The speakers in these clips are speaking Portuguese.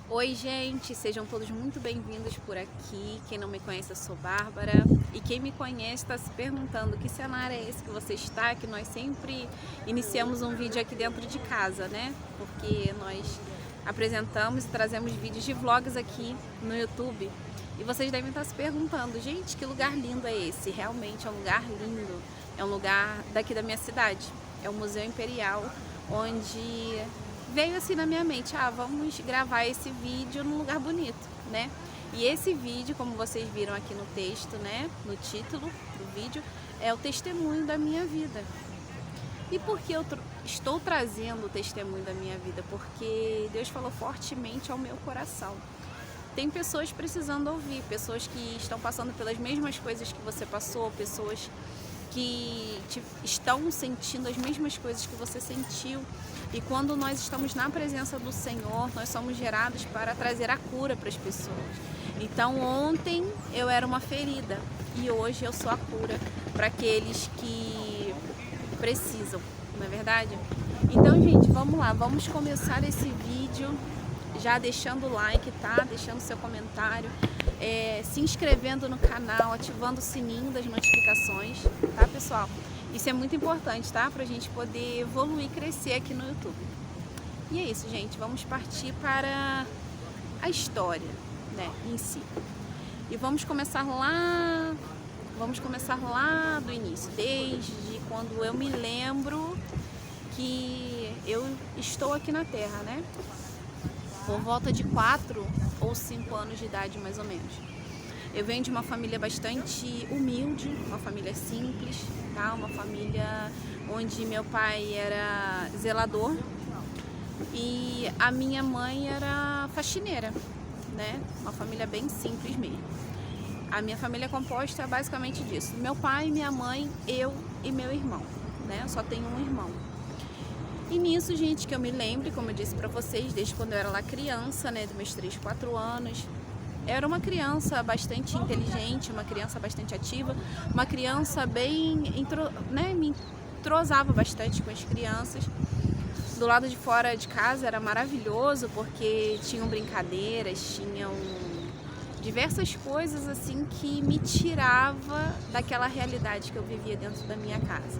Oi, gente, sejam todos muito bem-vindos por aqui. Quem não me conhece, eu sou Bárbara. E quem me conhece está se perguntando que cenário é esse que você está, que nós sempre iniciamos um vídeo aqui dentro de casa, né? Porque nós apresentamos e trazemos vídeos de vlogs aqui no YouTube. E vocês devem estar se perguntando, gente, que lugar lindo é esse? Realmente é um lugar lindo. É um lugar daqui da minha cidade. É o Museu Imperial, onde veio assim na minha mente, vamos gravar esse vídeo num lugar bonito, né? E esse vídeo, como vocês viram aqui no texto, né, no título do vídeo, é o testemunho da minha vida. E por que eu estou trazendo o testemunho da minha vida? Porque Deus falou fortemente ao meu coração. Tem pessoas precisando ouvir, pessoas que estão passando pelas mesmas coisas que você passou, pessoas que estão sentindo as mesmas coisas que você sentiu. E quando nós estamos na presença do Senhor, nós somos gerados para trazer a cura para as pessoas. Então ontem eu era uma ferida e hoje eu sou a cura para aqueles que precisam, não é verdade? Então, gente, vamos lá, vamos começar esse vídeo já deixando o like, tá? Deixando seu comentário, se inscrevendo no canal, ativando o sininho das notificações, tá, pessoal? Isso é muito importante, tá? Pra gente poder evoluir e crescer aqui no YouTube. E é isso, gente. Vamos partir para a história, né, em si. E vamos começar lá do início, desde quando eu me lembro que eu estou aqui na Terra, né? Por volta de 4 ou 5 anos de idade, mais ou menos. Eu venho de uma família bastante humilde, uma família simples, tá? Uma família onde meu pai era zelador e a minha mãe era faxineira, né? Uma família bem simples mesmo. A minha família é composta basicamente disso: meu pai, minha mãe, eu e meu irmão, né? Eu só tenho um irmão. E nisso, gente, que eu me lembro, como eu disse pra vocês, desde quando eu era lá criança, né, dos meus 3, 4 anos, era uma criança bastante inteligente, uma criança bastante ativa, uma criança bem, me entrosava bastante com as crianças. Do lado de fora de casa era maravilhoso, porque tinham brincadeiras, tinham diversas coisas assim que me tirava daquela realidade que eu vivia dentro da minha casa.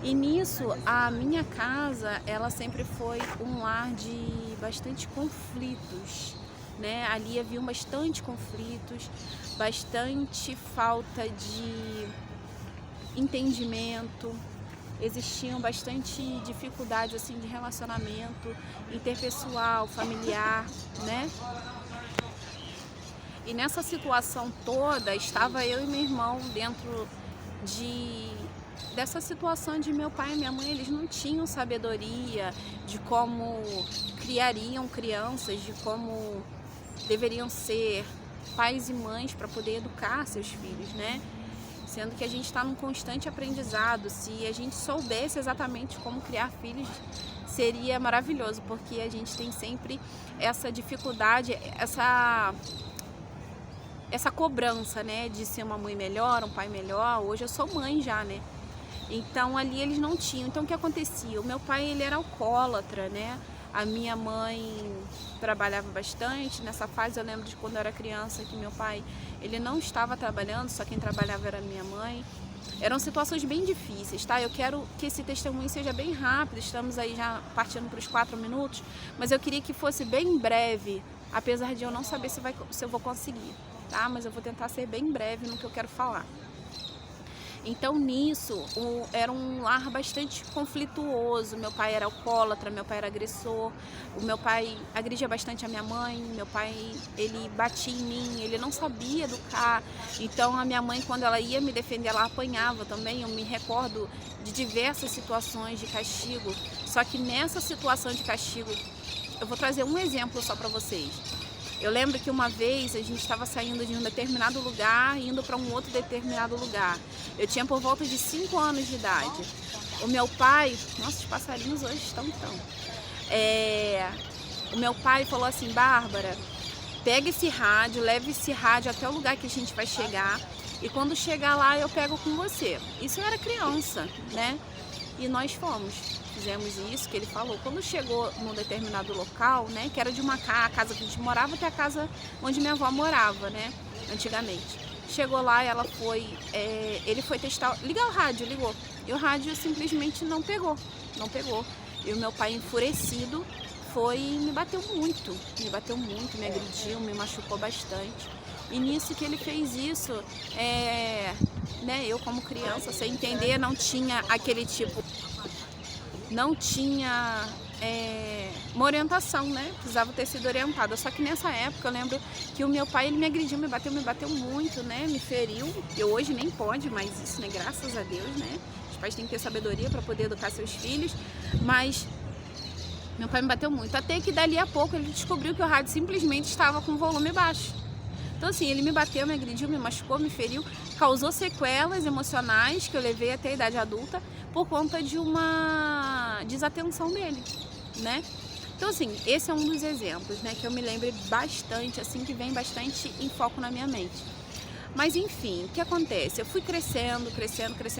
E nisso, a minha casa, ela sempre foi um lar de bastante conflitos, né? Ali havia bastante conflitos, bastante falta de entendimento, existiam bastante dificuldades assim de relacionamento interpessoal, familiar, né? E nessa situação toda, estava eu e meu irmão dentro dessa situação de meu pai e minha mãe. Eles não tinham sabedoria de como criariam crianças, de como deveriam ser pais e mães para poder educar seus filhos, né? Sendo que a gente está num constante aprendizado. Se a gente soubesse exatamente como criar filhos, seria maravilhoso, porque a gente tem sempre essa dificuldade, essa cobrança, né, de ser uma mãe melhor, um pai melhor. Hoje eu sou mãe já, né? Então ali eles não tinham. Então o que acontecia? O meu pai, ele era alcoólatra, né? A minha mãe trabalhava bastante. Nessa fase eu lembro de quando eu era criança que meu pai, ele não estava trabalhando, só quem trabalhava era minha mãe. Eram situações bem difíceis, tá? Eu quero que esse testemunho seja bem rápido, estamos aí já partindo para os 4 minutos, mas eu queria que fosse bem breve, apesar de eu não saber se eu vou conseguir, tá? Mas eu vou tentar ser bem breve no que eu quero falar. Então nisso, era um lar bastante conflituoso. Meu pai era alcoólatra, meu pai era agressor, o meu pai agredia bastante a minha mãe, meu pai, ele batia em mim, ele não sabia educar. Então a minha mãe, quando ela ia me defender, ela apanhava também. Eu me recordo de diversas situações de castigo, só que nessa situação de castigo, eu vou trazer um exemplo só para vocês. Eu lembro que uma vez a gente estava saindo de um determinado lugar, indo para um outro determinado lugar. Eu tinha por volta de 5 anos de idade. O meu pai, nossa, os passarinhos hoje estão tão. O meu pai falou assim: Bárbara, pega esse rádio, leve esse rádio até o lugar que a gente vai chegar, e quando chegar lá eu pego com você. Isso eu era criança, né? E nós fomos. fizemos isso, que ele falou, quando chegou num determinado local, né, que era de uma casa que a gente morava, até a casa onde minha avó morava, né, antigamente. Chegou lá, ele foi testar, ligar o rádio, ligou, e o rádio simplesmente não pegou. E o meu pai, enfurecido, me bateu muito, me agrediu, me machucou bastante. E nisso que ele fez isso, né, eu como criança, sem entender, não tinha aquele tipo, não tinha uma orientação, né? Precisava ter sido orientada. Só que nessa época eu lembro que o meu pai, ele me agrediu, me bateu muito, né? Me feriu. E hoje nem pode mais isso, né? Graças a Deus, né? Os pais têm que ter sabedoria para poder educar seus filhos. Mas meu pai me bateu muito. Até que dali a pouco ele descobriu que o rádio simplesmente estava com volume baixo. Então assim, ele me bateu, me agrediu, me machucou, me feriu, causou sequelas emocionais que eu levei até a idade adulta por conta de uma desatenção dele, né? Então assim, esse é um dos exemplos, né, que eu me lembro bastante, assim, que vem bastante em foco na minha mente. Mas enfim, o que acontece? Eu fui crescendo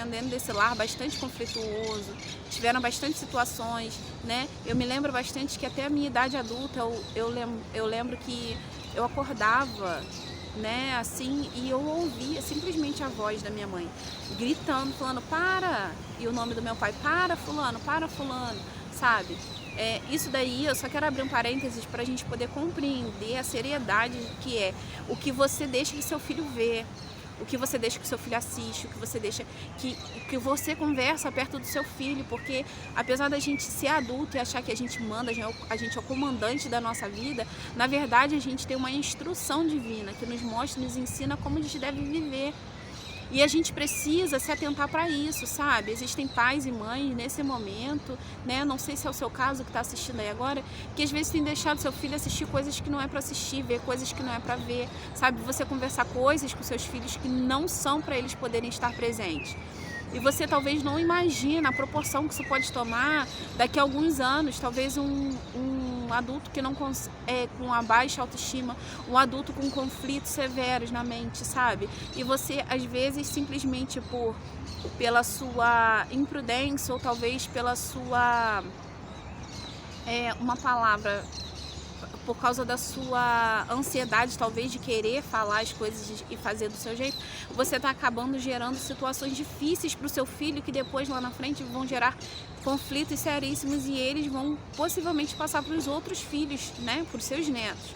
dentro desse lar bastante conflituoso, tiveram bastante situações, né? Eu me lembro bastante que até a minha idade adulta, eu lembro que eu acordava, né, assim, e eu ouvia simplesmente a voz da minha mãe gritando, falando, para! E o nome do meu pai, para fulano, sabe? Isso daí, eu só quero abrir um parênteses para a gente poder compreender a seriedade que é o que você deixa que seu filho vê, o que você deixa que seu filho assiste, o que você deixa que você conversa perto do seu filho, porque apesar da gente ser adulto e achar que a gente manda, a gente é o comandante da nossa vida, na verdade a gente tem uma instrução divina que nos mostra, nos ensina como a gente deve viver. E a gente precisa se atentar para isso, sabe? Existem pais e mães nesse momento, né? Não sei se é o seu caso que está assistindo aí agora, que às vezes tem deixado seu filho assistir coisas que não é para assistir, ver coisas que não é para ver, sabe? Você conversar coisas com seus filhos que não são para eles poderem estar presentes. E você talvez não imagina a proporção que isso pode tomar daqui a alguns anos, talvez um adulto que não com uma baixa autoestima, um adulto com conflitos severos na mente, sabe? E você, às vezes, simplesmente pela sua imprudência ou talvez pela sua, uma palavra, por causa da sua ansiedade, talvez, de querer falar as coisas e fazer do seu jeito, você está acabando gerando situações difíceis para o seu filho que depois, lá na frente, vão gerar conflitos seríssimos e eles vão possivelmente passar para os outros filhos, né, para os seus netos.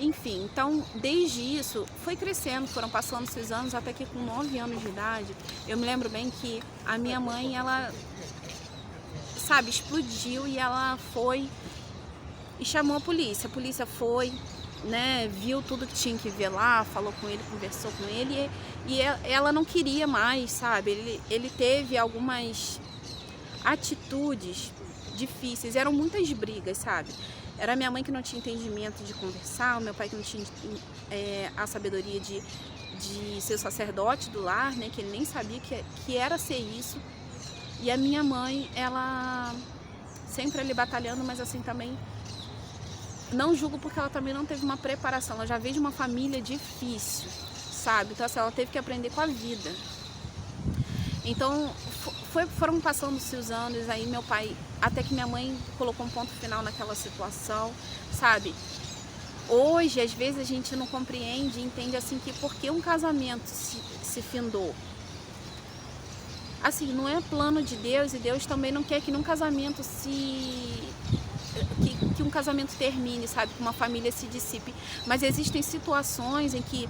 Enfim, então, desde isso, foi crescendo, foram passando esses anos, até que com 9 anos de idade, eu me lembro bem que a minha mãe, ela, sabe, explodiu e ela foi e chamou a polícia foi, né, viu tudo que tinha que ver lá, falou com ele, conversou com ele e ela não queria mais, sabe, ele teve algumas atitudes difíceis, eram muitas brigas, sabe, era minha mãe que não tinha entendimento de conversar, o meu pai que não tinha a sabedoria de ser sacerdote do lar, né, que ele nem sabia que era ser isso, e a minha mãe, ela sempre ali batalhando, mas assim também não julgo porque ela também não teve uma preparação, ela já veio de uma família difícil, sabe? Então assim, ela teve que aprender com a vida. Então foram passando-se os anos, aí meu pai, até que minha mãe colocou um ponto final naquela situação, sabe? Hoje, às vezes, a gente não compreende e entende assim que por que um casamento se findou. Assim, não é plano de Deus e Deus também não quer que num casamento que um casamento termine, sabe, que uma família se dissipe, mas existem situações em que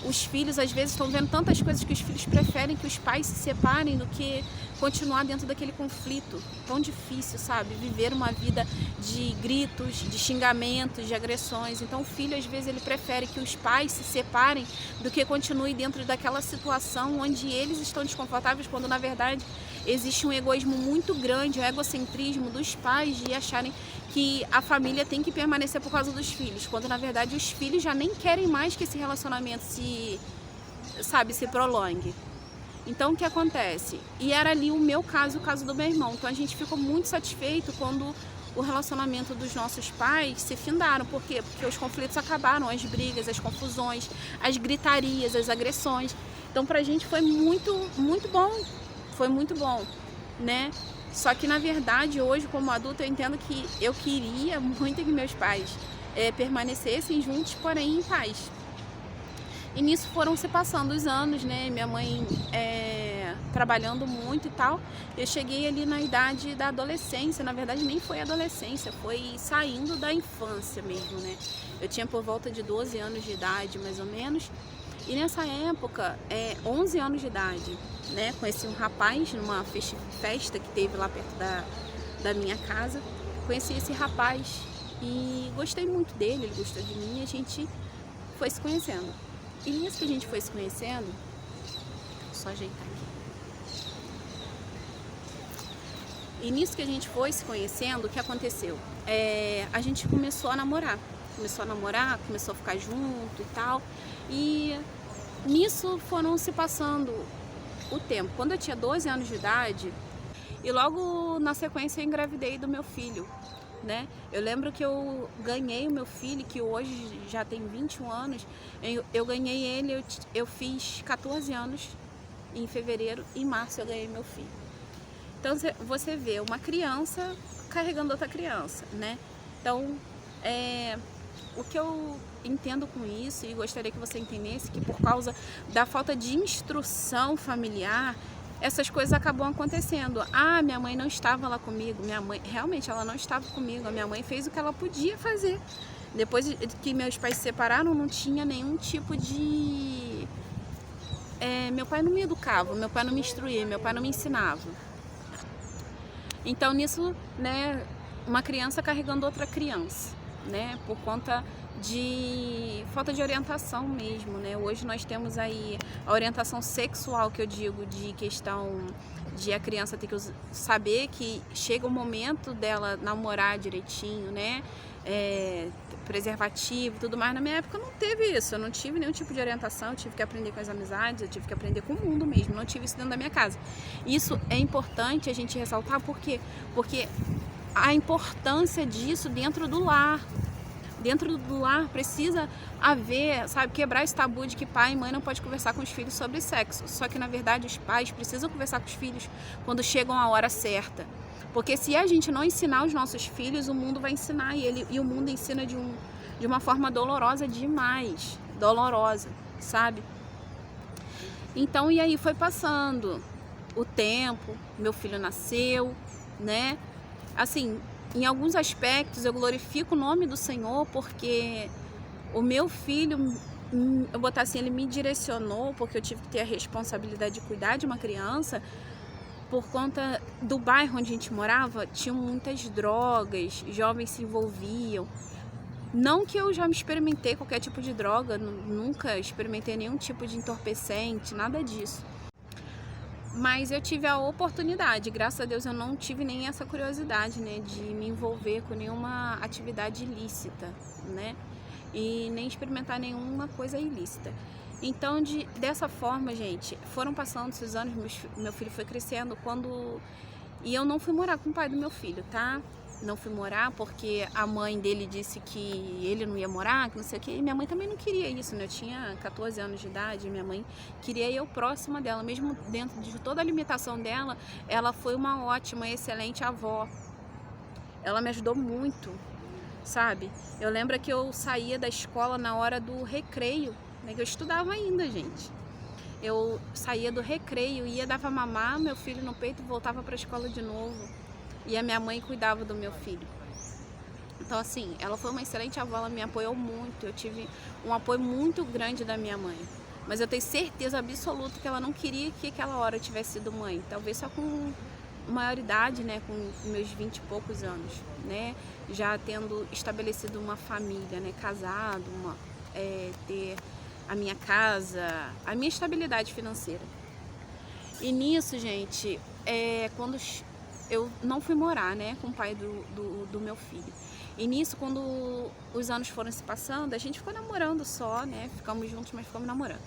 os filhos às vezes estão vendo tantas coisas que os filhos preferem que os pais se separem do que continuar dentro daquele conflito tão difícil, sabe, viver uma vida de gritos, de xingamentos, de agressões. Então o filho às vezes ele prefere que os pais se separem do que continue dentro daquela situação onde eles estão desconfortáveis, quando na verdade existe um egoísmo muito grande, um egocentrismo dos pais de acharem que a família tem que permanecer por causa dos filhos, quando na verdade os filhos já nem querem mais que esse relacionamento se prolongue. Então o que acontece? E era ali o meu caso, o caso do meu irmão. Então a gente ficou muito satisfeito quando o relacionamento dos nossos pais se findaram. Por quê? Porque os conflitos acabaram, as brigas, as confusões, as gritarias, as agressões. Então pra gente foi muito, muito bom. Foi muito bom, né? Só que na verdade hoje, como adulta, eu entendo que eu queria muito que meus pais permanecessem juntos, porém em paz. E nisso foram se passando os anos, né? Minha mãe trabalhando muito e tal. Eu cheguei ali na idade da adolescência, na verdade nem foi adolescência, foi saindo da infância mesmo, né? Eu tinha por volta de 12 anos de idade, mais ou menos. E nessa época, 11 anos de idade, né? Conheci um rapaz numa festa que teve lá perto da minha casa. Conheci esse rapaz e gostei muito dele, ele gostou de mim e a gente foi se conhecendo. E nisso que a gente foi se conhecendo, só ajeitar aqui. E nisso que a gente foi se conhecendo, o que aconteceu? A gente começou a namorar. Começou a ficar junto e tal. E nisso foram se passando o tempo. Quando eu tinha 12 anos de idade, e logo na sequência eu engravidei do meu filho, né? Eu lembro que eu ganhei o meu filho, que hoje já tem 21 anos, eu ganhei ele, eu fiz 14 anos em fevereiro, em março eu ganhei meu filho. Então você vê uma criança carregando outra criança, né? Então, o que eu entendo com isso, e gostaria que você entendesse, que por causa da falta de instrução familiar, essas coisas acabam acontecendo. Minha mãe não estava lá comigo, minha mãe, realmente ela não estava comigo, a minha mãe fez o que ela podia fazer. Depois que meus pais se separaram, não tinha nenhum tipo de... meu pai não me educava, meu pai não me instruía, meu pai não me ensinava. Então nisso, né, uma criança carregando outra criança, né, por conta de falta de orientação mesmo, né? Hoje nós temos aí a orientação sexual, que eu digo, de questão de a criança ter que saber que chega o momento dela namorar direitinho, né? Preservativo e tudo mais. Na minha época não teve isso, eu não tive nenhum tipo de orientação, eu tive que aprender com as amizades, eu tive que aprender com o mundo mesmo, não tive isso dentro da minha casa. Isso é importante a gente ressaltar, por quê? Porque a importância disso dentro do lar. Dentro do lar precisa haver, sabe, quebrar esse tabu de que pai e mãe não pode conversar com os filhos sobre sexo. Só que na verdade os pais precisam conversar com os filhos quando chegam a hora certa. Porque se a gente não ensinar os nossos filhos, o mundo vai ensinar e o mundo ensina de uma forma dolorosa demais, dolorosa, sabe? Então, e aí foi passando o tempo, meu filho nasceu, né? Assim, em alguns aspectos eu glorifico o nome do Senhor, porque o meu filho, eu botar assim, ele me direcionou, porque eu tive que ter a responsabilidade de cuidar de uma criança. Por conta do bairro onde a gente morava, tinham muitas drogas, jovens se envolviam. Não que eu já me experimentei qualquer tipo de droga, nunca experimentei nenhum tipo de entorpecente, nada disso. Mas eu tive a oportunidade, graças a Deus eu não tive nem essa curiosidade, né, de me envolver com nenhuma atividade ilícita, né, e nem experimentar nenhuma coisa ilícita. Então, dessa forma, gente, foram passando esses anos, meu filho foi crescendo, e eu não fui morar com o pai do meu filho, tá? Não fui morar porque a mãe dele disse que ele não ia morar, que não sei o que, e minha mãe também não queria isso, né? Eu tinha 14 anos de idade, minha mãe queria eu próxima dela, mesmo dentro de toda a limitação dela, ela foi uma ótima, excelente avó. Ela me ajudou muito, sabe? Eu lembro que eu saía da escola na hora do recreio, né? Que eu estudava ainda, gente. Eu saía do recreio, ia, dava mamar meu filho no peito e voltava para a escola de novo. E a minha mãe cuidava do meu filho. Então, assim, ela foi uma excelente avó, ela me apoiou muito. Eu tive um apoio muito grande da minha mãe. Mas eu tenho certeza absoluta que ela não queria que aquela hora eu tivesse sido mãe. Talvez só com maioridade, né, com meus 20 e poucos anos, né, já tendo estabelecido uma família, né, casado, ter a minha casa, a minha estabilidade financeira. E nisso, gente, quando eu não fui morar, né, com o pai do meu filho. E nisso, quando os anos foram se passando, a gente ficou namorando só, né, ficamos juntos, mas ficamos namorando.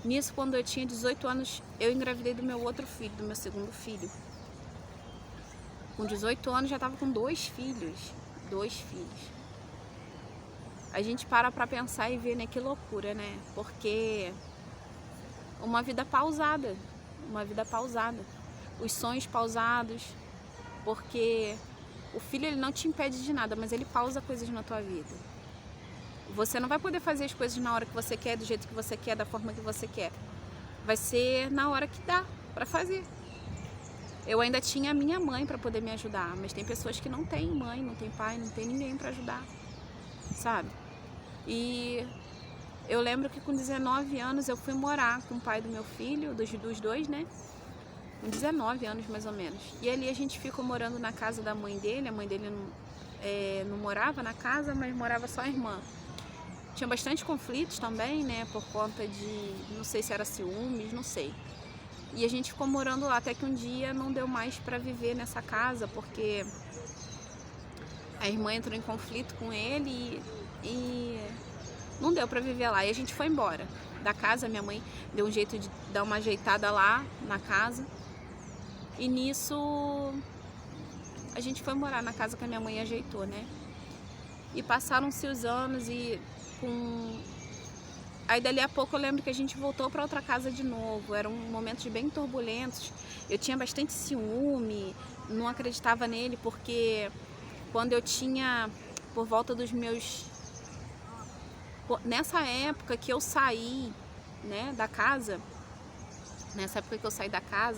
Nisso, quando eu tinha 18 anos, eu engravidei do meu outro filho, do meu segundo filho. Com 18 anos já estava com 2 filhos. 2 filhos. A gente para pra pensar e ver, né, que loucura, né? Porque uma vida pausada. Os sonhos pausados. Porque o filho, ele não te impede de nada, mas ele pausa coisas na tua vida. Você não vai poder fazer as coisas na hora que você quer, do jeito que você quer, da forma que você quer. Vai ser na hora que dá para fazer. Eu ainda tinha a minha mãe para poder me ajudar, mas tem pessoas que não têm mãe, não tem pai, não tem ninguém para ajudar, sabe? E eu lembro que com 19 anos eu fui morar com o pai do meu filho, dos dois, né? Com 19 anos mais ou menos. E ali a gente ficou morando na casa da mãe dele. A mãe dele não morava na casa, mas morava só a irmã. Tinha bastante conflitos também, né? Por conta de, não sei se era ciúmes, não sei. E a gente ficou morando lá até que um dia não deu mais para viver nessa casa, porque a irmã entrou em conflito com ele e não deu para viver lá. E a gente foi embora da casa. Minha mãe deu um jeito de dar uma ajeitada lá na casa. E nisso a gente foi morar na casa que a minha mãe ajeitou, né? E passaram-se os anos Aí dali a pouco eu lembro que a gente voltou para outra casa de novo. Eram momentos bem turbulentos. Eu tinha bastante ciúme, não acreditava nele, porque quando eu tinha por volta dos meus... Nessa época que eu saí, né, da casa,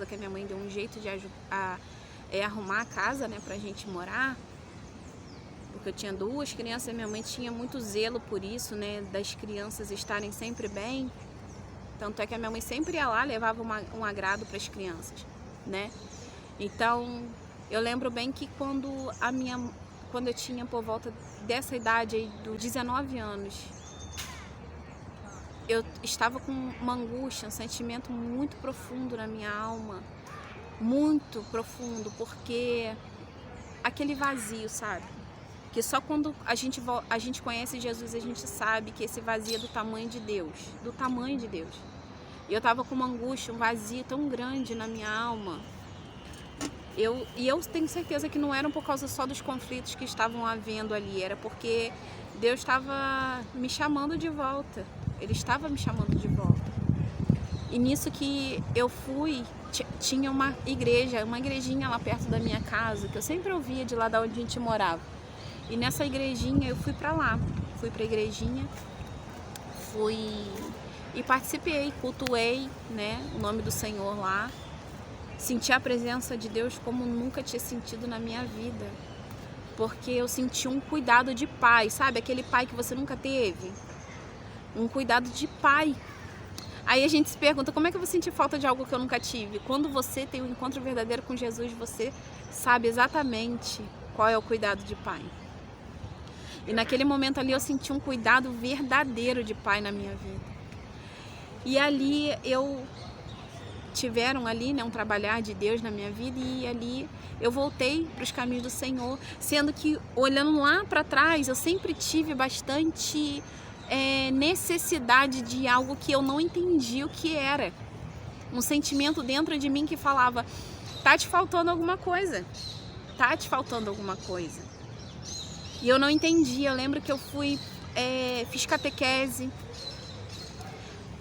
que a minha mãe deu um jeito de arrumar a casa, né, pra gente morar, porque eu tinha 2 crianças e minha mãe tinha muito zelo por isso, né, das crianças estarem sempre bem. Tanto é que a minha mãe sempre ia lá, levava um agrado para as crianças, né. Então, eu lembro bem que quando eu tinha por volta dessa idade aí, dos 19 anos, eu estava com uma angústia, um sentimento muito profundo na minha alma, muito profundo, porque aquele vazio, sabe? Que só quando a gente conhece Jesus, a gente sabe que esse vazio é do tamanho de Deus, do tamanho de Deus. E eu estava com uma angústia, um vazio tão grande na minha alma. E eu tenho certeza que não eram por causa só dos conflitos que estavam havendo ali, era porque Deus estava me chamando de volta. Ele estava me chamando de volta. E nisso que eu fui, tinha uma igrejinha lá perto da minha casa, que eu sempre ouvia de lá da onde a gente morava. E nessa igrejinha eu fui pra lá, fui pra igrejinha, e participei, cultuei, né, o nome do Senhor lá. Senti a presença de Deus como nunca tinha sentido na minha vida. Porque eu senti um cuidado de pai, sabe? Aquele pai que você nunca teve. Um cuidado de pai. Aí a gente se pergunta, como é que eu vou sentir falta de algo que eu nunca tive? Quando você tem um encontro verdadeiro com Jesus, você sabe exatamente qual é o cuidado de pai. E naquele momento ali eu senti um cuidado verdadeiro de pai na minha vida. E ali tiveram ali, né, um trabalhar de Deus na minha vida, e ali eu voltei para os caminhos do Senhor, sendo que olhando lá para trás eu sempre tive bastante necessidade de algo que eu não entendi o que era, um sentimento dentro de mim que falava, tá te faltando alguma coisa, tá te faltando alguma coisa, e eu não entendi. Eu lembro que eu fiz catequese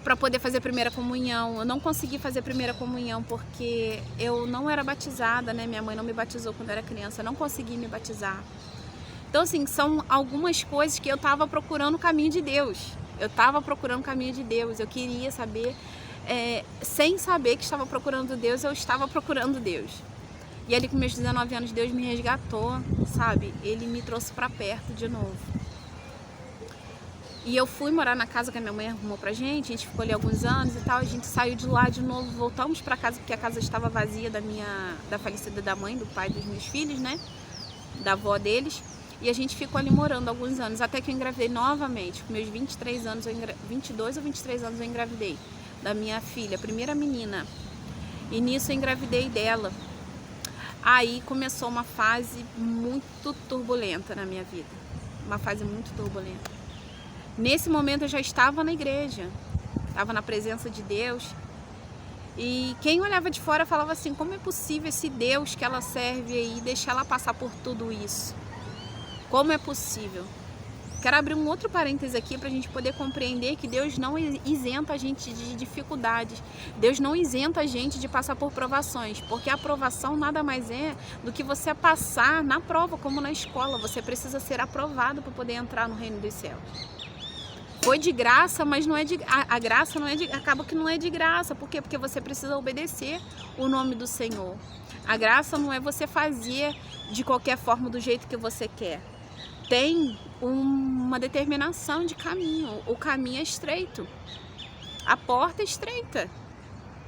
para poder fazer primeira comunhão. Eu não consegui fazer primeira comunhão porque eu não era batizada, né? Minha mãe não me batizou quando eu era criança, eu não consegui me batizar. Então, assim, são algumas coisas que eu estava procurando o caminho de Deus. Eu estava procurando o caminho de Deus, eu queria saber, sem saber que estava procurando Deus, eu estava procurando Deus. E ali com meus 19 anos, Deus me resgatou, sabe? Ele me trouxe para perto de novo. E eu fui morar na casa que a minha mãe arrumou pra gente, a gente ficou ali alguns anos e tal, a gente saiu de lá de novo, voltamos pra casa porque a casa estava vazia da falecida da mãe, do pai dos meus filhos, né, da avó deles, e a gente ficou ali morando alguns anos, até que eu engravidei novamente, com meus 23 anos, 22 ou 23 anos eu engravidei, da minha filha, a primeira menina, e nisso eu engravidei dela. Aí começou uma fase muito turbulenta na minha vida, uma fase muito turbulenta. Nesse momento eu já estava na igreja, estava na presença de Deus, e quem olhava de fora falava assim, como é possível esse Deus que ela serve aí, deixar ela passar por tudo isso? Como é possível? Quero abrir um outro parêntese aqui para a gente poder compreender que Deus não isenta a gente de dificuldades. Deus não isenta a gente de passar por provações, porque a provação nada mais é do que você passar na prova, como na escola. Você precisa ser aprovado para poder entrar no reino dos céus. Foi de graça, mas não é de a graça não é de, acaba que não é de graça. Por quê? Porque você precisa obedecer o nome do Senhor. A graça não é você fazer de qualquer forma do jeito que você quer. Tem uma determinação de caminho. O caminho é estreito. A porta é estreita.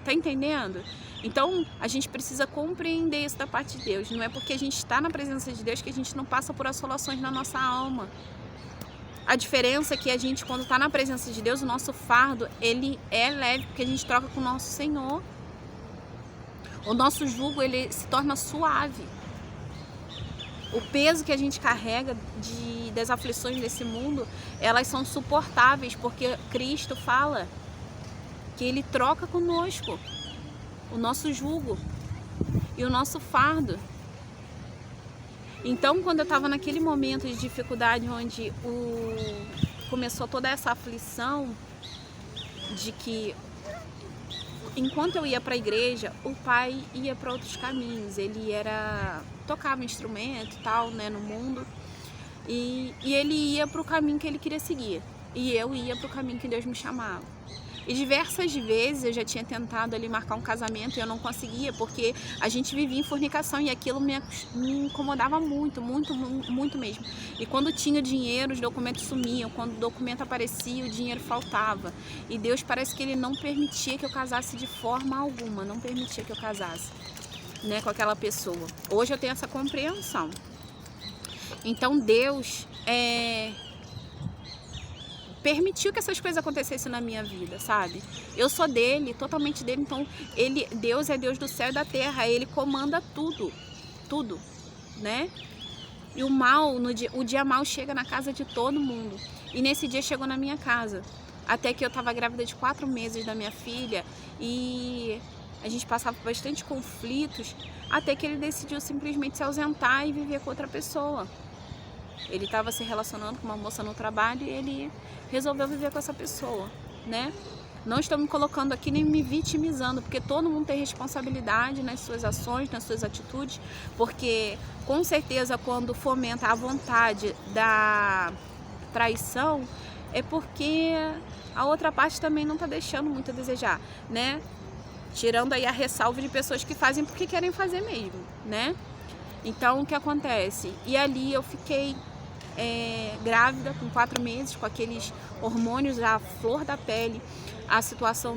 Tá entendendo? Então, a gente precisa compreender isso da parte de Deus. Não é porque a gente está na presença de Deus que a gente não passa por assolações na nossa alma. A diferença é que a gente, quando está na presença de Deus, o nosso fardo, ele é leve, porque a gente troca com o nosso Senhor. O nosso jugo, ele se torna suave. O peso que a gente carrega das aflições desse mundo, elas são suportáveis, porque Cristo fala que Ele troca conosco o nosso jugo e o nosso fardo. Então, quando eu estava naquele momento de dificuldade, onde começou toda essa aflição, de que enquanto eu ia para a igreja, o pai ia para outros caminhos. Ele tocava instrumento e tal, né, no mundo, e ele ia para o caminho que ele queria seguir, e eu ia para o caminho que Deus me chamava. E diversas vezes eu já tinha tentado ali marcar um casamento e eu não conseguia, porque a gente vivia em fornicação e aquilo me incomodava muito, muito, muito mesmo. E quando tinha dinheiro, os documentos sumiam. Quando o documento aparecia, o dinheiro faltava. E Deus parece que Ele não permitia que eu casasse de forma alguma, não permitia que eu casasse, né, com aquela pessoa. Hoje eu tenho essa compreensão. Então Deus permitiu que essas coisas acontecessem na minha vida, sabe? Eu sou dele, totalmente dele, então Deus é Deus do céu e da terra, Ele comanda tudo, tudo, né? E o dia mal chega na casa de todo mundo, e nesse dia chegou na minha casa, até que eu estava grávida de 4 meses da minha filha, e a gente passava por bastante conflitos, até que ele decidiu simplesmente se ausentar e viver com outra pessoa. Ele estava se relacionando com uma moça no trabalho e ele resolveu viver com essa pessoa, né? Não estou me colocando aqui nem me vitimizando, porque todo mundo tem responsabilidade nas suas ações, nas suas atitudes, porque com certeza quando fomenta a vontade da traição, é porque a outra parte também não está deixando muito a desejar, né? Tirando aí a ressalva de pessoas que fazem porque querem fazer mesmo, né? Então, o que acontece? E ali eu fiquei grávida com 4 meses, com aqueles hormônios à flor da pele, a situação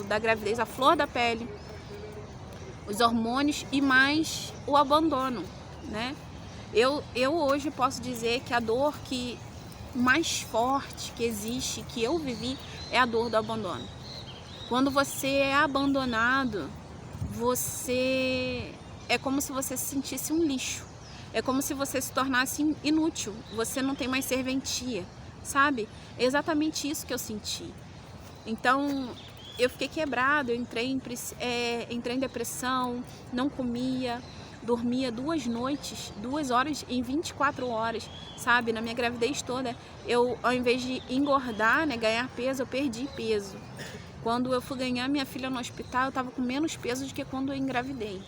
da gravidez à flor da pele, os hormônios e mais o abandono, né? Eu hoje posso dizer que a dor que mais forte que existe, que eu vivi, é a dor do abandono. Quando você é abandonado, é como se você se sentisse um lixo. É como se você se tornasse inútil. Você não tem mais serventia, sabe? É exatamente isso que eu senti. Então, eu fiquei quebrada, eu entrei em depressão, não comia, dormia 2 noites, 2 horas em 24 horas, sabe? Na minha gravidez toda, eu, ao invés de engordar, né, ganhar peso, eu perdi peso. Quando eu fui ganhar minha filha no hospital, eu estava com menos peso do que quando eu engravidei.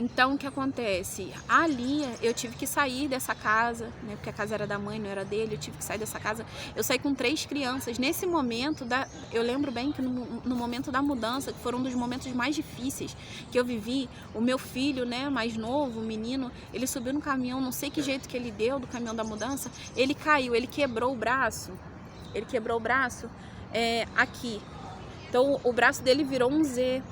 Então, o que acontece? Ali, eu tive que sair dessa casa, né? Porque a casa era da mãe, não era dele. Eu tive que sair dessa casa. Eu saí com 3 crianças. Nesse momento, eu lembro bem que no momento da mudança, que foram um dos momentos mais difíceis que eu vivi, o meu filho, né, mais novo, o menino, ele subiu no caminhão, não sei que jeito que ele deu do caminhão da mudança, ele caiu, ele quebrou o braço. Ele quebrou o braço aqui. Então, o braço dele virou um Z.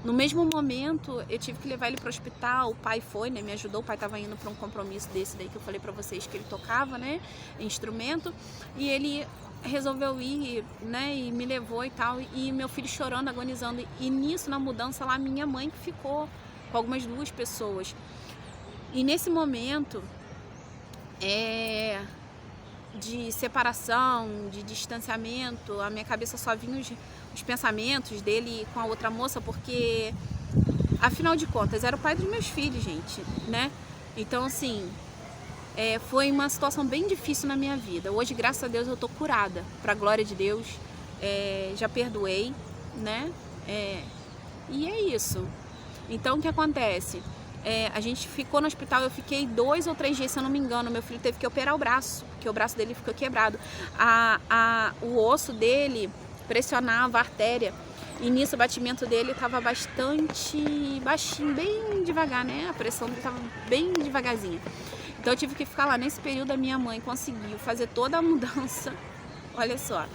No mesmo momento, eu tive que levar ele para o hospital. O pai foi, né, me ajudou. O pai estava indo para um compromisso desse daí que eu falei para vocês que ele tocava, né, instrumento. E ele resolveu ir, né, e me levou e tal. E meu filho chorando, agonizando. E nisso, na mudança lá, minha mãe que ficou com algumas 2 pessoas. E nesse momento de separação, de distanciamento, a minha cabeça só vinha os pensamentos dele com a outra moça, porque afinal de contas era o pai dos meus filhos, gente, né? Então, assim, foi uma situação bem difícil na minha vida. Hoje, graças a Deus, eu tô curada, pra glória de Deus, já perdoei, né? E é isso. Então, o que acontece? A gente ficou no hospital, eu fiquei 2 ou 3 dias, se eu não me engano. Meu filho teve que operar o braço, porque o braço dele ficou quebrado. O osso dele pressionava a artéria, e nisso o batimento dele estava bastante baixinho, bem devagar, né? A pressão dele estava bem devagarzinha. Então eu tive que ficar lá. Nesse período a minha mãe conseguiu fazer toda a mudança. Olha só,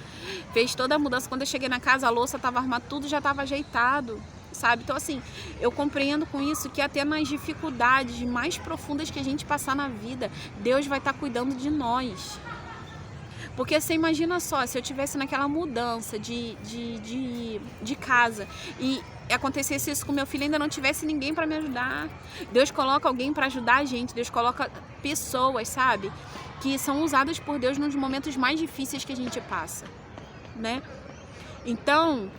fez toda a mudança. Quando eu cheguei na casa, a louça estava arrumada, tudo já estava ajeitado, sabe? Então assim, eu compreendo com isso que até nas dificuldades mais profundas que a gente passar na vida, Deus vai estar cuidando de nós. Porque você imagina só, se eu tivesse naquela mudança de casa e acontecesse isso com meu filho, ainda não tivesse ninguém para me ajudar. Deus coloca alguém para ajudar a gente, Deus coloca pessoas, sabe? Que são usadas por Deus nos momentos mais difíceis que a gente passa, né? Então,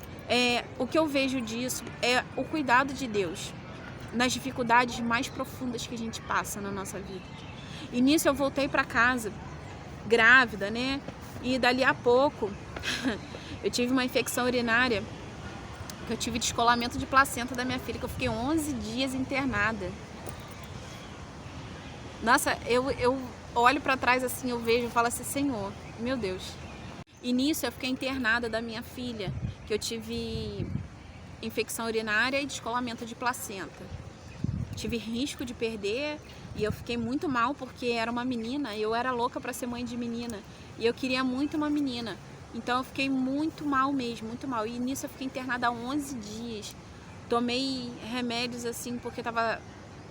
o que eu vejo disso é o cuidado de Deus nas dificuldades mais profundas que a gente passa na nossa vida. E nisso eu voltei para casa grávida, né? E dali a pouco eu tive uma infecção urinária, que eu tive descolamento de placenta da minha filha, que eu fiquei 11 dias internada. Nossa, eu olho para trás assim, eu vejo e falo assim, Senhor, meu Deus. E nisso eu fiquei internada da minha filha, que eu tive infecção urinária e descolamento de placenta. Tive risco de perder e eu fiquei muito mal porque era uma menina, eu era louca para ser mãe de menina e eu queria muito uma menina. Então eu fiquei muito mal mesmo, muito mal. E nisso eu fiquei internada há 11 dias. Tomei remédios assim porque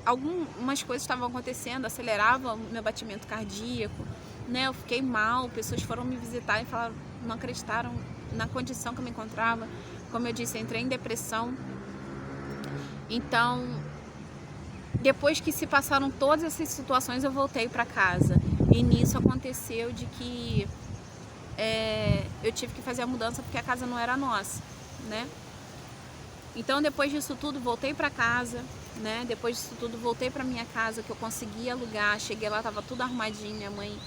algumas coisas estavam acontecendo, acelerava o meu batimento cardíaco, né? Eu fiquei mal, pessoas foram me visitar e falaram, não acreditaram na condição que eu me encontrava. Como eu disse, eu entrei em depressão. Então, depois que se passaram todas essas situações, eu voltei para casa. E nisso aconteceu de que eu tive que fazer a mudança porque a casa não era nossa, né? Então, depois disso tudo, voltei para casa, né? Depois disso tudo, voltei para minha casa, que eu consegui alugar. Cheguei lá, tava tudo arrumadinho. Minha mãe,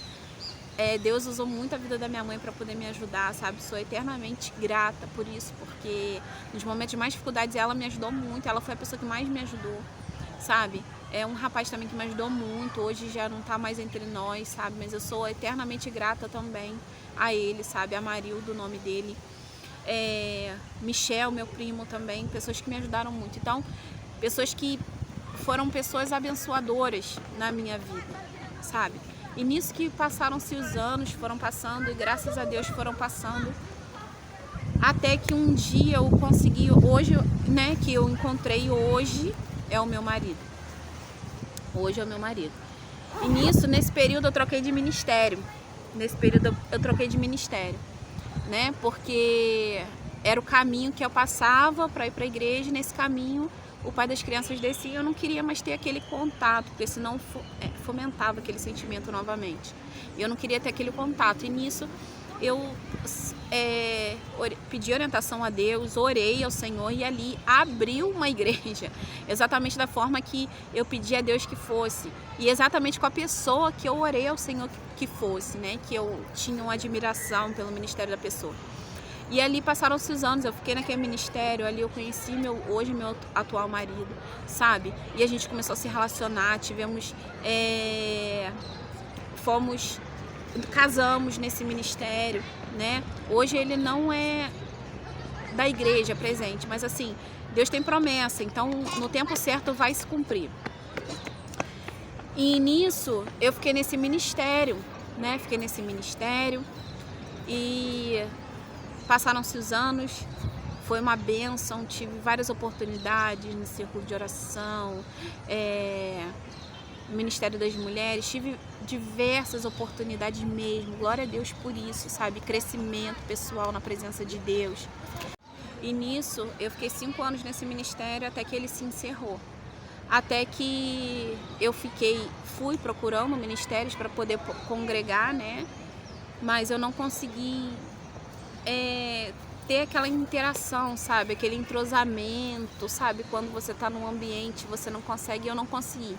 Deus usou muito a vida da minha mãe para poder me ajudar, sabe? Sou eternamente grata por isso, porque nos momentos de mais dificuldades ela me ajudou muito. Ela foi a pessoa que mais me ajudou, sabe? É um rapaz também que me ajudou muito, hoje já não tá mais entre nós, sabe? Mas eu sou eternamente grata também a ele, sabe? A Marildo, o nome dele. Michel, meu primo também, pessoas que me ajudaram muito. Então, pessoas que foram pessoas abençoadoras na minha vida, sabe? E nisso que passaram-se os anos, foram passando, e graças a Deus foram passando, até que um dia eu consegui, hoje, né, que eu encontrei hoje, é o meu marido. Hoje é o meu marido. E nisso, nesse período, eu troquei de ministério. Né? Porque era o caminho que eu passava para ir para a igreja. E nesse caminho, o pai das crianças descia. Eu não queria mais ter aquele contato, porque senão fomentava aquele sentimento novamente. E eu não queria ter aquele contato. E nisso, eu pedi orientação a Deus, orei ao Senhor e ali abriu uma igreja, exatamente da forma que eu pedi a Deus que fosse e exatamente com a pessoa que eu orei ao Senhor que fosse, né? Que eu tinha uma admiração pelo ministério da pessoa. E ali passaram-se os anos, eu fiquei naquele ministério, ali eu conheci hoje meu atual marido, sabe? E a gente começou a se relacionar, casamos nesse ministério, né? Hoje ele não é da igreja presente, mas assim, Deus tem promessa, então no tempo certo vai se cumprir. E nisso eu fiquei nesse ministério, né? E passaram-se os anos, foi uma bênção, tive várias oportunidades no círculo de oração, no Ministério das Mulheres, tive diversas oportunidades mesmo, glória a Deus por isso, sabe? Crescimento pessoal na presença de Deus. E nisso, eu fiquei 5 anos nesse ministério até que ele se encerrou. Até que eu fui procurando ministérios para poder congregar, né? Mas eu não consegui ter aquela interação, sabe? Aquele entrosamento, sabe? Quando você está num ambiente, você não consegue, eu não consegui.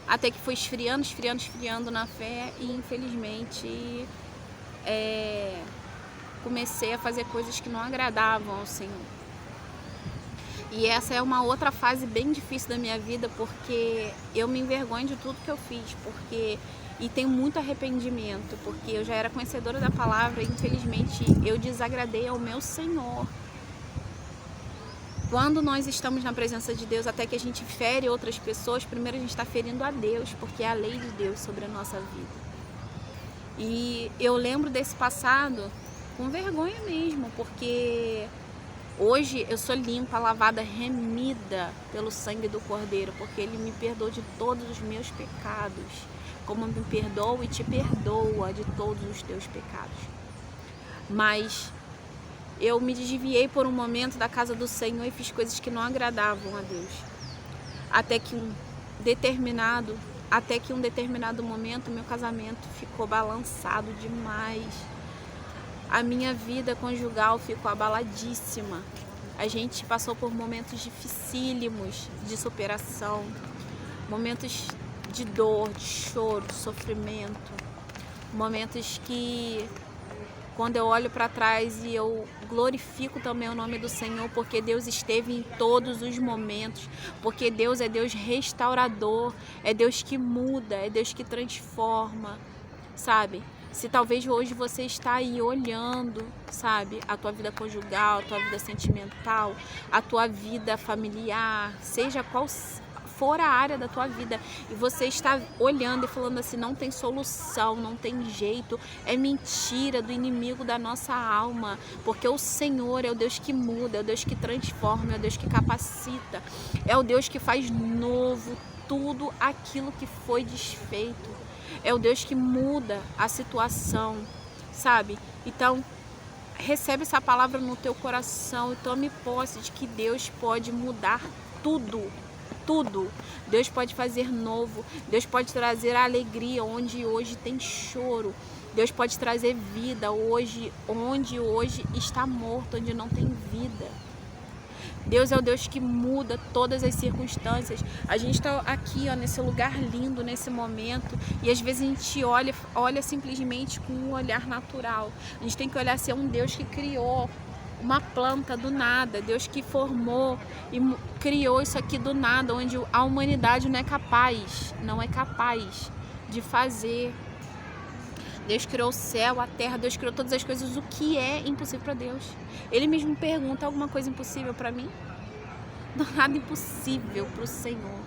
até que foi esfriando, esfriando, esfriando na fé e infelizmente comecei a fazer coisas que não agradavam ao Senhor. E essa é uma outra fase bem difícil da minha vida, porque eu me envergonho de tudo que eu fiz, e tenho muito arrependimento, porque eu já era conhecedora da palavra e infelizmente eu desagradei ao meu Senhor. Quando nós estamos na presença de Deus, até que a gente fere outras pessoas, primeiro a gente está ferindo a Deus, porque é a lei de Deus sobre a nossa vida. E eu lembro desse passado com vergonha mesmo, porque hoje eu sou limpa, lavada, remida pelo sangue do Cordeiro, porque Ele me perdoou de todos os meus pecados, como me perdoa e te perdoa de todos os teus pecados. Mas eu me desviei por um momento da casa do Senhor e fiz coisas que não agradavam a Deus. Até que um determinado momento, meu casamento ficou balançado demais. A minha vida conjugal ficou abaladíssima. A gente passou por momentos dificílimos de superação, momentos de dor, de choro, de sofrimento, momentos que, quando eu olho para trás e eu glorifico também o nome do Senhor, porque Deus esteve em todos os momentos, porque Deus é Deus restaurador, é Deus que muda, é Deus que transforma, sabe? Se talvez hoje você está aí olhando, sabe, a tua vida conjugal, a tua vida sentimental, a tua vida familiar, seja qual for a área da tua vida, e você está olhando e falando assim, não tem solução, não tem jeito, é mentira do inimigo da nossa alma, porque o Senhor é o Deus que muda, é o Deus que transforma, é o Deus que capacita, é o Deus que faz novo tudo aquilo que foi desfeito, é o Deus que muda a situação, sabe? Então, recebe essa palavra no teu coração e tome posse de que Deus pode mudar tudo. Tudo. Deus pode fazer novo, Deus pode trazer alegria onde hoje tem choro, Deus pode trazer vida hoje, onde hoje está morto, onde não tem vida. Deus é o Deus que muda todas as circunstâncias. A gente está aqui, ó, nesse lugar lindo, nesse momento, e às vezes a gente olha simplesmente com um olhar natural. A gente tem que olhar se é um Deus que criou uma planta do nada, Deus que formou e criou isso aqui do nada, onde a humanidade não é capaz de fazer. Deus criou o céu, a terra, Deus criou todas as coisas, o que é impossível para Deus? Ele mesmo pergunta, alguma coisa impossível para mim? Não há nada impossível para o Senhor.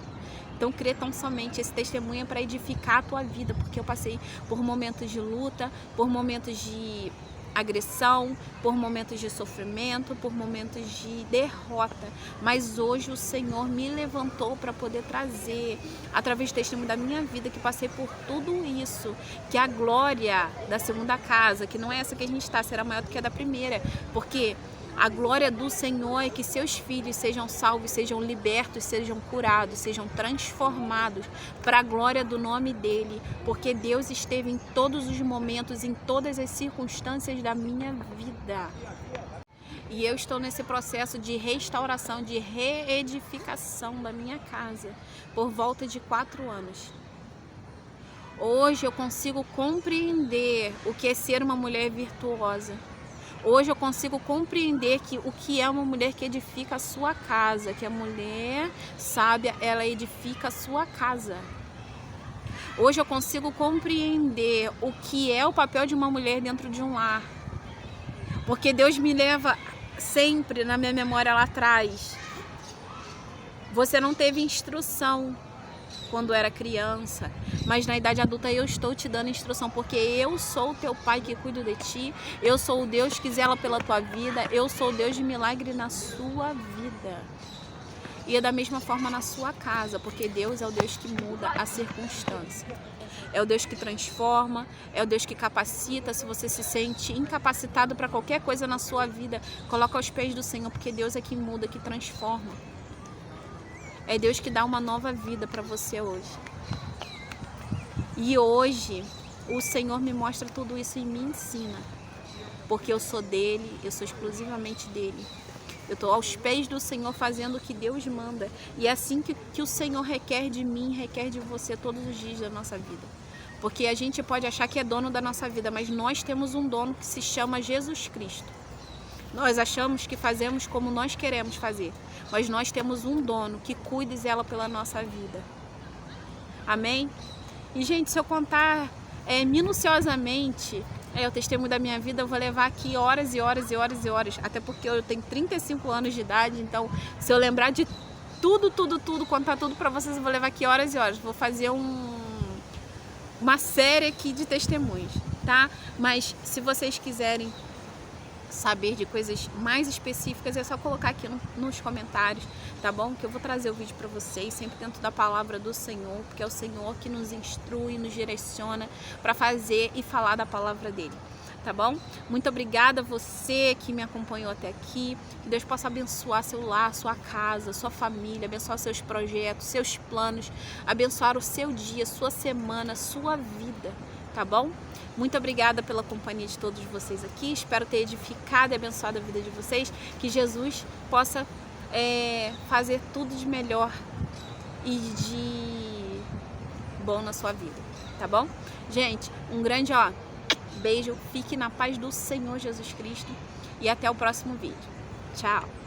Então crê tão somente, esse testemunho é para edificar a tua vida, porque eu passei por momentos de luta, por momentos de agressão, por momentos de sofrimento, por momentos de derrota, mas hoje o Senhor me levantou para poder trazer, através do testemunho da minha vida, que passei por tudo isso, que a glória da segunda casa, que não é essa que a gente está, será maior do que a da primeira, porque a glória do Senhor é que seus filhos sejam salvos, sejam libertos, sejam curados, sejam transformados para a glória do nome dEle, porque Deus esteve em todos os momentos, em todas as circunstâncias da minha vida. E eu estou nesse processo de restauração, de reedificação da minha casa, por volta de 4 anos. Hoje eu consigo compreender o que é ser uma mulher virtuosa. Hoje eu consigo compreender o que é uma mulher que edifica a sua casa, que a mulher sábia, ela edifica a sua casa. Hoje eu consigo compreender o que é o papel de uma mulher dentro de um lar. Porque Deus me leva sempre na minha memória lá atrás. Você não teve instrução quando era criança, mas na idade adulta eu estou te dando instrução, porque eu sou o teu pai que cuido de ti, eu sou o Deus que zela pela tua vida, eu sou o Deus de milagre na sua vida. E é da mesma forma na sua casa, porque Deus é o Deus que muda a circunstância. É o Deus que transforma, é o Deus que capacita. Se você se sente incapacitado para qualquer coisa na sua vida, coloca aos pés do Senhor, porque Deus é que muda, que transforma. É Deus que dá uma nova vida para você hoje. E hoje, o Senhor me mostra tudo isso e me ensina. Porque eu sou dele, eu sou exclusivamente dele. Eu estou aos pés do Senhor fazendo o que Deus manda. E é assim que o Senhor requer de mim, requer de você todos os dias da nossa vida. Porque a gente pode achar que é dono da nossa vida, mas nós temos um dono que se chama Jesus Cristo. Nós achamos que fazemos como nós queremos fazer, mas nós temos um dono que cuida e zela pela nossa vida. Amém? E, gente, se eu contar minuciosamente o testemunho da minha vida, eu vou levar aqui horas e horas e horas e horas, até porque eu tenho 35 anos de idade, então se eu lembrar de tudo, contar tudo pra vocês, eu vou levar aqui horas e horas. Vou fazer uma série aqui de testemunhos, tá? Mas se vocês quiserem saber de coisas mais específicas, é só colocar aqui nos comentários, tá bom? Que eu vou trazer o vídeo para vocês, sempre dentro da palavra do Senhor, porque é o Senhor que nos instrui, nos direciona para fazer e falar da palavra dele, tá bom? Muito obrigada a você que me acompanhou até aqui, que Deus possa abençoar seu lar, sua casa, sua família, abençoar seus projetos, seus planos, abençoar o seu dia, sua semana, sua vida, tá bom? Muito obrigada pela companhia de todos vocês aqui. Espero ter edificado e abençoado a vida de vocês. Que Jesus possa fazer tudo de melhor e de bom na sua vida, tá bom? Gente, um grande beijo. Fique na paz do Senhor Jesus Cristo e até o próximo vídeo. Tchau!